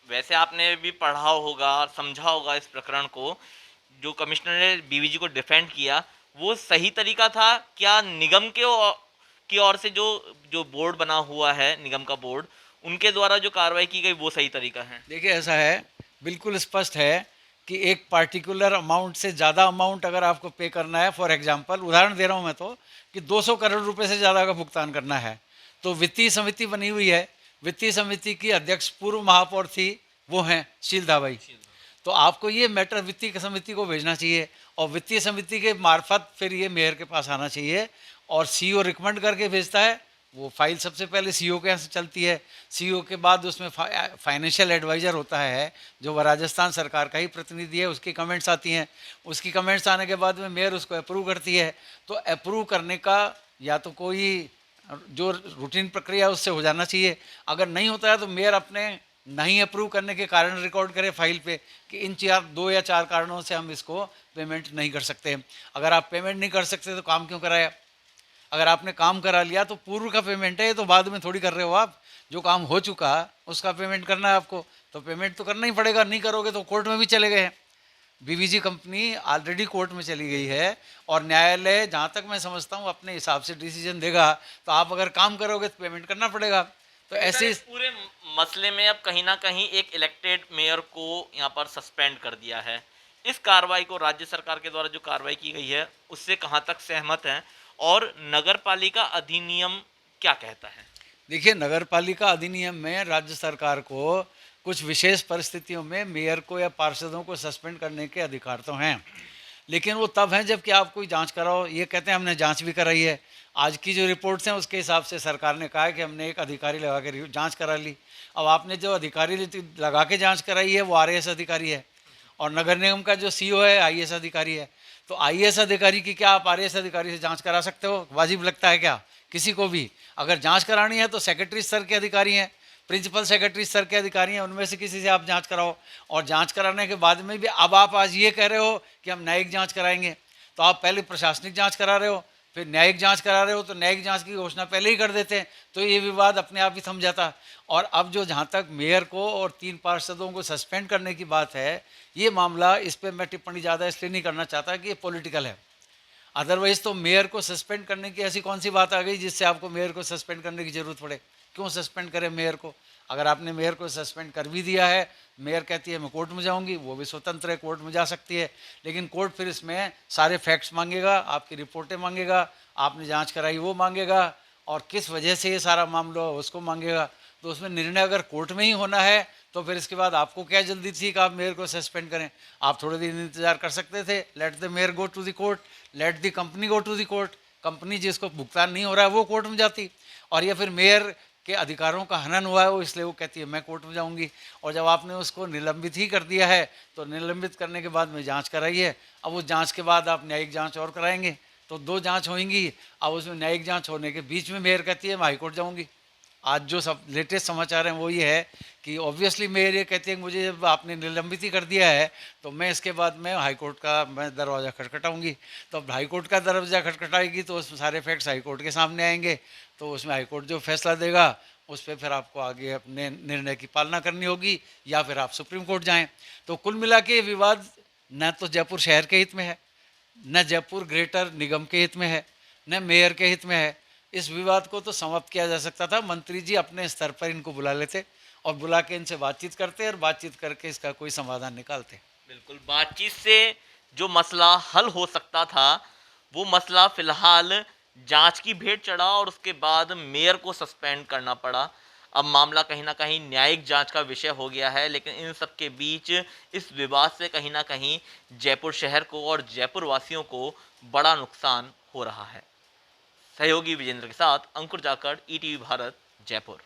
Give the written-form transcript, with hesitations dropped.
वैसे आपने भी पढ़ा होगा, समझा होगा इस प्रकरण को, जो कमिश्नर ने बीवीजी को डिफेंड किया, वो सही तरीका था क्या? निगम के की ओर से जो जो बोर्ड बना हुआ है, निगम का बोर्ड, उनके द्वारा जो कार्रवाई की गई वो सही तरीका है? देखिए ऐसा है, बिल्कुल स्पष्ट है कि एक पार्टिकुलर अमाउंट से ज़्यादा अमाउंट अगर आपको पे करना है, फॉर एग्जांपल उदाहरण दे रहा हूँ मैं, तो कि 200 करोड़ रुपए से ज़्यादा का भुगतान करना है, तो वित्तीय समिति बनी हुई है। वित्तीय समिति की अध्यक्ष पूर्व महापौर थी, वो हैं शीलदा बाई। तो आपको ये मैटर वित्तीय समिति को भेजना चाहिए और वित्तीय समिति के मार्फत फिर ये मेयर के पास आना चाहिए और सीईओ रिकमेंड करके भेजता है। वो फाइल सबसे पहले सीईओ के यहाँ से चलती है, सीईओ के बाद उसमें फाइनेंशियल एडवाइज़र होता है जो राजस्थान सरकार का ही प्रतिनिधि है, उसकी कमेंट्स आती हैं। उसकी कमेंट्स आने के बाद में मेयर उसको अप्रूव करती है। तो अप्रूव करने का या तो कोई जो रूटीन प्रक्रिया उससे हो जाना चाहिए, अगर नहीं होता है तो मेयर अपने नहीं अप्रूव करने के कारण रिकॉर्ड करे फाइल पे कि इन 2 या 4 कारणों से हम इसको पेमेंट नहीं कर सकते। अगर आप पेमेंट नहीं कर सकते तो काम क्यों कराया? अगर आपने काम करा लिया तो पूर्व का पेमेंट है, ये तो बाद में थोड़ी कर रहे हो आप। जो काम हो चुका उसका पेमेंट करना है आपको, तो पेमेंट तो करना ही पड़ेगा, नहीं करोगे तो कोर्ट में भी चले गए हैं। बीवीजी कंपनी ऑलरेडी कोर्ट में चली गई है और न्यायालय जहाँ तक मैं समझता हूँ अपने हिसाब से डिसीजन देगा। तो आप अगर काम करोगे तो पेमेंट करना पड़ेगा। तो तो सर ऐसे इस पूरे मसले में अब कहीं ना कहीं एक इलेक्टेड मेयर को यहाँ पर सस्पेंड कर दिया है। इस कार्रवाई को, राज्य सरकार के द्वारा जो कार्रवाई की गई है, उससे कहाँ तक सहमत हैं? और नगर पालिका अधिनियम क्या कहता है? देखिए, नगर पालिका अधिनियम में राज्य सरकार को कुछ विशेष परिस्थितियों में मेयर को या पार्षदों को सस्पेंड करने के अधिकार तो हैं, लेकिन वो तब हैं जबकि आप कोई जांच कराओ। ये कहते हैं हमने जांच भी कराई है। आज की जो रिपोर्ट्स हैं उसके हिसाब से सरकार ने कहा है कि हमने एक अधिकारी लगा के जांच करा ली। अब आपने जो अधिकारी लगा के जांच कराई है वो आरएएस अधिकारी है और नगर निगम का जो सीईओ है आईएएस अधिकारी है। तो आईएएस अधिकारी की क्या आप आरएएस अधिकारी से जांच करा सकते हो? वाजिब लगता है क्या किसी को भी? अगर जांच करानी है तो सेक्रेटरी स्तर के अधिकारी हैं, प्रिंसिपल सेक्रेटरी स्तर के अधिकारी हैं, उनमें से किसी से आप जांच कराओ। और जांच कराने के बाद में भी अब आप आज ये कह रहे हो कि हम न्यायिक जांच कराएंगे, तो आप पहले प्रशासनिक जांच करा रहे हो, फिर न्यायिक जांच करा रहे हो, तो न्यायिक जांच की घोषणा पहले ही कर देते हैं, तो ये विवाद अपने आप ही थम जाता। और अब जो जहाँ तक मेयर को और 3 पार्षदों को सस्पेंड करने की बात है, ये मामला, इस पर मैं टिप्पणी ज़्यादा इसलिए नहीं करना चाहता कि ये पॉलिटिकल है। अदरवाइज तो मेयर को सस्पेंड करने की ऐसी कौन सी बात आ गई जिससे आपको मेयर को सस्पेंड करने की जरूरत पड़े? क्यों सस्पेंड करें मेयर को? अगर आपने मेयर को सस्पेंड कर भी दिया है, मेयर कहती है मैं कोर्ट में जाऊंगी, वो भी स्वतंत्र है, कोर्ट में जा सकती है, लेकिन कोर्ट फिर इसमें सारे फैक्ट्स मांगेगा, आपकी रिपोर्टें मांगेगा, आपने जांच कराई वो मांगेगा, और किस वजह से ये सारा मामला उसको मांगेगा। तो उसमें निर्णय अगर कोर्ट में ही होना है तो फिर इसके बाद आपको क्या जल्दी थी कि आप मेयर को सस्पेंड करें? आप थोड़े दिन इंतजार कर सकते थे। Let the mayor go to the court, let the company go to the court. Company जिसको भुगतान नहीं हो रहा है वो कोर्ट में जाती, और या फिर मेयर के अधिकारों का हनन हुआ है वो, इसलिए वो कहती है मैं कोर्ट में जाऊंगी। और जब आपने उसको निलंबित ही कर दिया है तो निलंबित करने के बाद में जांच कराई है, अब उस जांच के बाद आप न्यायिक जांच और कराएंगे, तो 2 जांच होंगी। अब उसमें न्यायिक जांच होने के बीच में मेयर कहती है मैं हाईकोर्ट जाऊंगी। आज जो सब लेटेस्ट समाचार हैं वो ये है कि ऑब्वियसली मेयर ये कहती है कि मुझे जब आपने निलंबित ही कर दिया है तो मैं इसके बाद में हाईकोर्ट का मैं दरवाज़ा खटखटाऊंगी। तो अब हाईकोर्ट का दरवाज़ा खटखटाएगी तो उसमें सारे फैक्ट्स हाईकोर्ट के सामने आएंगे, तो उसमें हाईकोर्ट जो फैसला देगा उस पर फिर आपको आगे अपने निर्णय की पालना करनी होगी, या फिर आप सुप्रीम कोर्ट जाएँ। तो कुल मिला के विवाद न तो जयपुर शहर के हित में है, न जयपुर ग्रेटर निगम के हित में है, न मेयर के हित में है। इस विवाद को तो समाप्त किया जा सकता था, मंत्री जी अपने स्तर पर इनको बुला लेते और बुला के इनसे बातचीत करते और बातचीत करके इसका कोई समाधान निकालते। बिल्कुल, बातचीत से जो मसला हल हो सकता था, वो मसला फिलहाल जांच की भेंट चढ़ा और उसके बाद मेयर को सस्पेंड करना पड़ा। अब मामला कहीं ना कहीं न्यायिक जांच का विषय हो गया है, लेकिन इन सब के बीच इस विवाद से कहीं ना कहीं जयपुर शहर को और जयपुर वासियों को बड़ा नुकसान हो रहा है। सहयोगी विजेंद्र के साथ अंकुर जाखड़, ईटीवी भारत, जयपुर।